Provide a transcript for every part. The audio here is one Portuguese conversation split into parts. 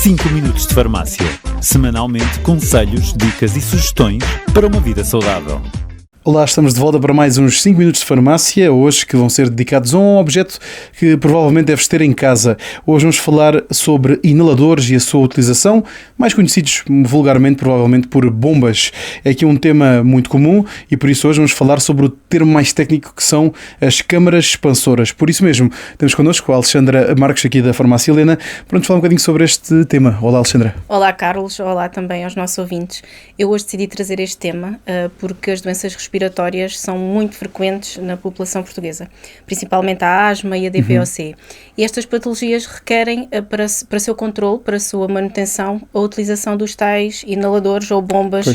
5 minutos de farmácia. Semanalmente, conselhos, dicas e sugestões para uma vida saudável. Olá, estamos de volta para mais uns 5 minutos de farmácia, hoje que vão ser dedicados a um objeto que provavelmente deves ter em casa. Hoje vamos falar sobre inaladores e a sua utilização, mais conhecidos vulgarmente provavelmente por bombas. É aqui um tema muito comum e por isso hoje vamos falar sobre o termo mais técnico que são as câmaras expansoras. Por isso mesmo, temos connosco a Alexandra Marques aqui da Farmácia Helena para nos falar um bocadinho sobre este tema. Olá, Alexandra. Olá, Carlos. Olá também aos nossos ouvintes. Eu hoje decidi trazer este tema porque as doenças respiratórias são muito frequentes na população portuguesa, principalmente a asma e a DVOC. E estas patologias requerem, para seu controle, para a sua manutenção, a utilização dos tais inaladores ou bombas,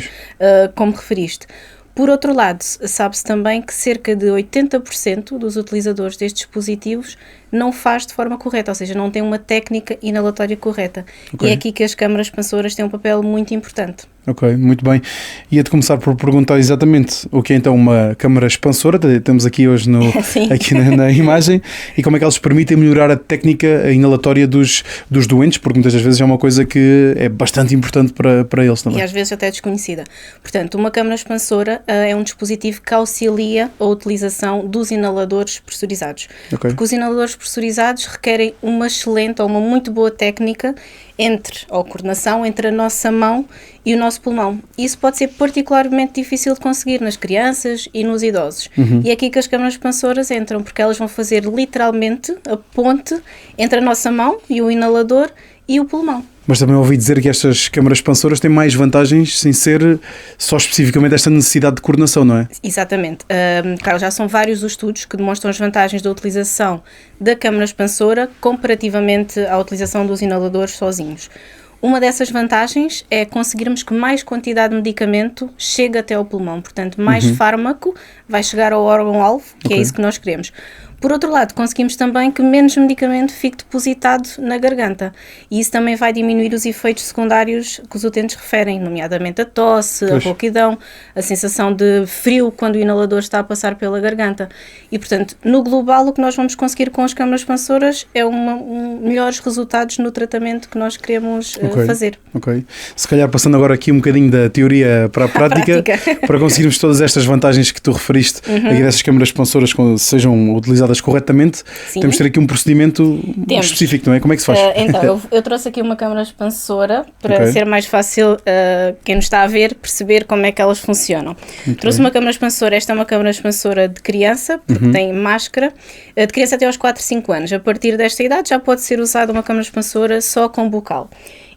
como referiste. Por outro lado, sabe-se também que cerca de 80% dos utilizadores destes dispositivos não faz de forma correta, ou seja, não tem uma técnica inalatória correta. E é aqui que as câmaras expansoras têm um papel muito importante. Ok, muito bem. Ia-te começar por perguntar exatamente o que é então uma câmara expansora, temos aqui hoje aqui na imagem, e como é que elas permitem melhorar a técnica inalatória dos doentes, porque muitas das vezes é uma coisa que é bastante importante para eles também. E às vezes até desconhecida. Portanto, uma câmara expansora é um dispositivo que auxilia a utilização dos inaladores pressurizados. Porque os inaladores pressurizados requerem uma excelente ou uma muito boa técnica ou coordenação entre a nossa mão e o nosso pulmão. Isso pode ser particularmente difícil de conseguir nas crianças e nos idosos. E é aqui que as câmaras expansoras entram, porque elas vão fazer literalmente a ponte entre a nossa mão e o inalador e o pulmão. Mas também ouvi dizer que estas câmaras expansoras têm mais vantagens sem ser só especificamente esta necessidade de coordenação, não é? Exatamente. Carlos, já são vários os estudos que demonstram as vantagens da utilização da câmara expansora comparativamente à utilização dos inaladores sozinhos. Uma dessas vantagens é conseguirmos que mais quantidade de medicamento chegue até ao pulmão. Portanto, mais fármaco vai chegar ao órgão-alvo, que é isso que nós queremos. Por outro lado, conseguimos também que menos medicamento fique depositado na garganta. E isso também vai diminuir os efeitos secundários que os utentes referem, nomeadamente a tosse, a rouquidão, a sensação de frio quando o inalador está a passar pela garganta. E, portanto, no global, o que nós vamos conseguir com as câmaras expansoras é melhores resultados no tratamento que nós queremos fazer. Ok. Se calhar passando agora aqui um bocadinho da teoria para a prática. Para conseguirmos todas estas vantagens que tu referiste, aqui dessas câmaras expansoras sejam utilizadas corretamente, temos de ter aqui um procedimento específico, não é? Como é que se faz? Então, eu trouxe aqui uma câmara expansora para ser mais fácil quem nos está a ver perceber como é que elas funcionam. Trouxe uma câmara expansora, esta é uma câmara expansora de criança, porque tem máscara, de criança até aos 4, 5 anos. A partir desta idade já pode ser usada uma câmara expansora só com bucal.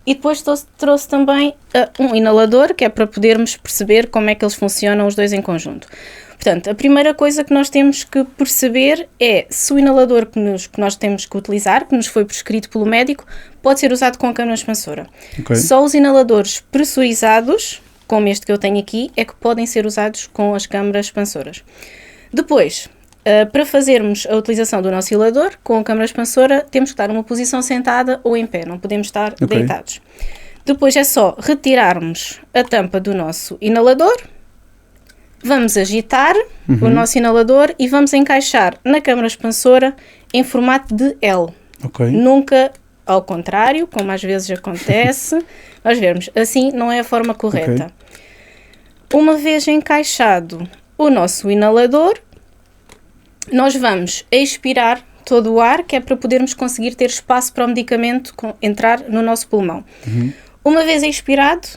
E depois trouxe também um inalador, que é para podermos perceber como é que eles funcionam os dois em conjunto. Portanto, a primeira coisa que nós temos que perceber é se o inalador que nós temos que utilizar, que nos foi prescrito pelo médico, pode ser usado com a câmara expansora. Só os inaladores pressurizados, como este que eu tenho aqui, é que podem ser usados com as câmaras expansoras. Depois, para fazermos a utilização do nosso inalador com a câmara expansora, temos que estar numa posição sentada ou em pé, não podemos estar deitados. Depois é só retirarmos a tampa do nosso inalador, vamos agitar o nosso inalador e vamos encaixar na câmara expansora em formato de L. Nunca ao contrário, como às vezes acontece. Nós vemos, assim não é a forma correta. Uma vez encaixado o nosso inalador, nós vamos expirar todo o ar, que é para podermos conseguir ter espaço para o medicamento entrar no nosso pulmão. Uma vez expirado,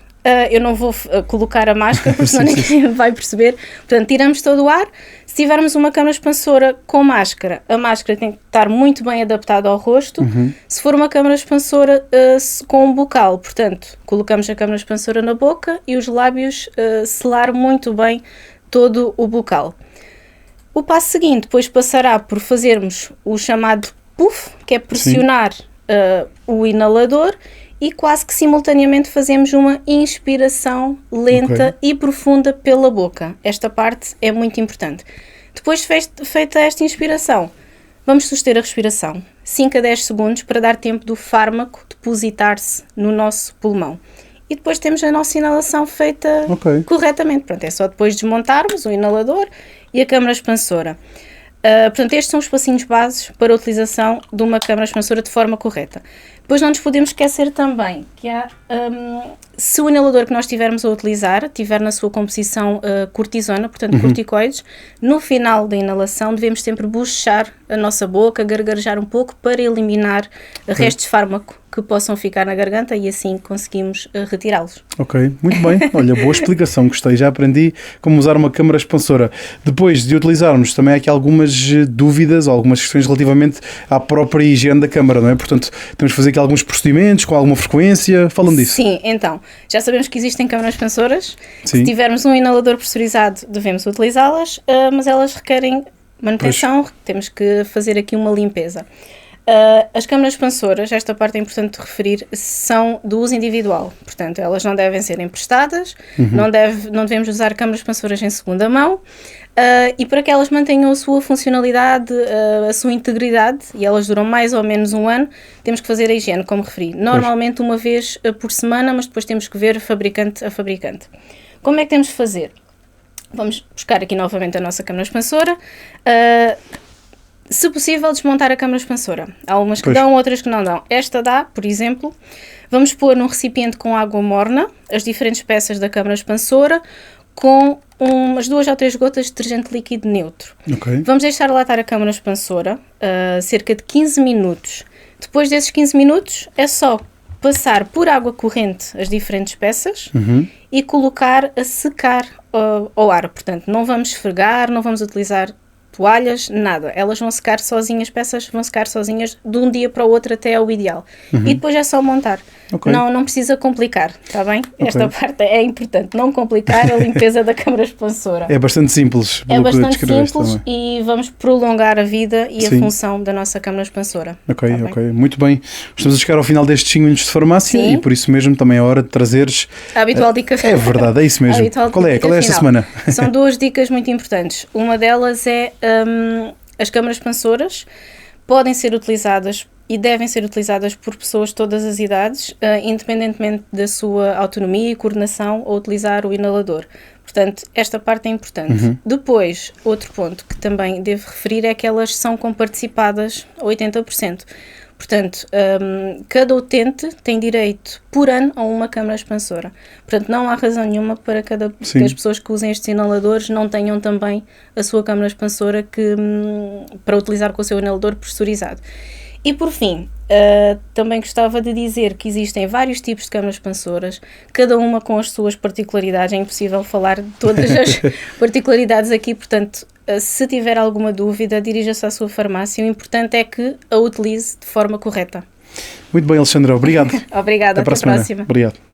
eu não vou colocar a máscara, porque senão ninguém vai perceber. Portanto, tiramos todo o ar. Se tivermos uma câmara expansora com máscara, a máscara tem que estar muito bem adaptada ao rosto. Se for uma câmara expansora com um bucal, portanto, colocamos a câmara expansora na boca e os lábios selar muito bem todo o bucal. O passo seguinte depois passará por fazermos o chamado puff, que é pressionar o inalador, e quase que simultaneamente fazemos uma inspiração lenta e profunda pela boca. Esta parte é muito importante. Depois de feita esta inspiração, vamos suster a respiração 5 a 10 segundos para dar tempo do fármaco depositar-se no nosso pulmão. E depois temos a nossa inalação feita corretamente. Pronto, é só depois desmontarmos o inalador e a câmara expansora. Portanto, estes são os passinhos bases para a utilização de uma câmara expansora de forma correta. Depois não nos podemos esquecer também que há, se o inalador que nós estivermos a utilizar tiver na sua composição cortisona, portanto corticoides, no final da inalação devemos sempre bochechar a nossa boca, gargarejar um pouco para eliminar restos de fármaco que possam ficar na garganta e assim conseguimos retirá-los. Ok, muito bem. Olha, boa explicação, gostei. Já aprendi como usar uma câmara expansora. Depois de utilizarmos, também há aqui algumas dúvidas ou algumas questões relativamente à própria higiene da câmara, não é? Portanto, temos que fazer aqui alguns procedimentos com alguma frequência. Fala-me disso. Sim, então, já sabemos que existem câmaras expansoras. Sim. Se tivermos um inalador pressurizado, devemos utilizá-las, mas elas requerem manutenção, temos que fazer aqui uma limpeza. As câmaras expansoras, esta parte é importante de referir, são do uso individual, portanto elas não devem ser emprestadas, não devemos usar câmaras expansoras em segunda mão, e para que elas mantenham a sua funcionalidade, a sua integridade, e elas duram mais ou menos um ano, temos que fazer a higiene, como referi, normalmente uma vez por semana, mas depois temos que ver fabricante a fabricante. Como é que temos de fazer? Vamos buscar aqui novamente a nossa câmara expansora. Se possível, desmontar a câmara expansora. Há umas que dão, outras que não dão. Esta dá, por exemplo. Vamos pôr num recipiente com água morna as diferentes peças da câmara expansora com umas 2 ou 3 gotas de detergente líquido neutro. Okay. Vamos deixar lá estar a câmara expansora cerca de 15 minutos. Depois desses 15 minutos é só passar por água corrente as diferentes peças e colocar a secar ao ar. Portanto, não vamos esfregar, não vamos utilizar toalhas, nada. Elas vão secar sozinhas, as peças vão secar sozinhas de um dia para o outro até ao ideal. E depois é só montar. Okay. Não precisa complicar, está bem? Okay. Esta parte é importante, não complicar a limpeza da câmara expansora. É bastante simples. É bastante simples e vamos prolongar a vida e a função da nossa câmara expansora. Ok, tá ok. Muito bem. Estamos a chegar ao final destes 5 minutos de farmácia. Sim. E por isso mesmo também é hora de trazeres... A habitual dica final. É verdade, é isso mesmo. Qual é esta semana? São 2 dicas muito importantes. Uma delas é as câmaras expansoras podem ser utilizadas e devem ser utilizadas por pessoas de todas as idades, independentemente da sua autonomia e coordenação a utilizar o inalador. Portanto, esta parte é importante. Depois, outro ponto que também devo referir é que elas são comparticipadas a 80%. Portanto, cada utente tem direito por ano a uma câmara expansora. Portanto, não há razão nenhuma para que as pessoas que usem estes inaladores não tenham também a sua câmara expansora para utilizar com o seu inalador pressurizado. E por fim, também gostava de dizer que existem vários tipos de câmaras expansoras, cada uma com as suas particularidades. É impossível falar de todas as particularidades aqui, portanto, se tiver alguma dúvida, dirija-se à sua farmácia. O importante é que a utilize de forma correta. Muito bem, Alexandra. Obrigado. Obrigada. Até a próxima. Obrigado.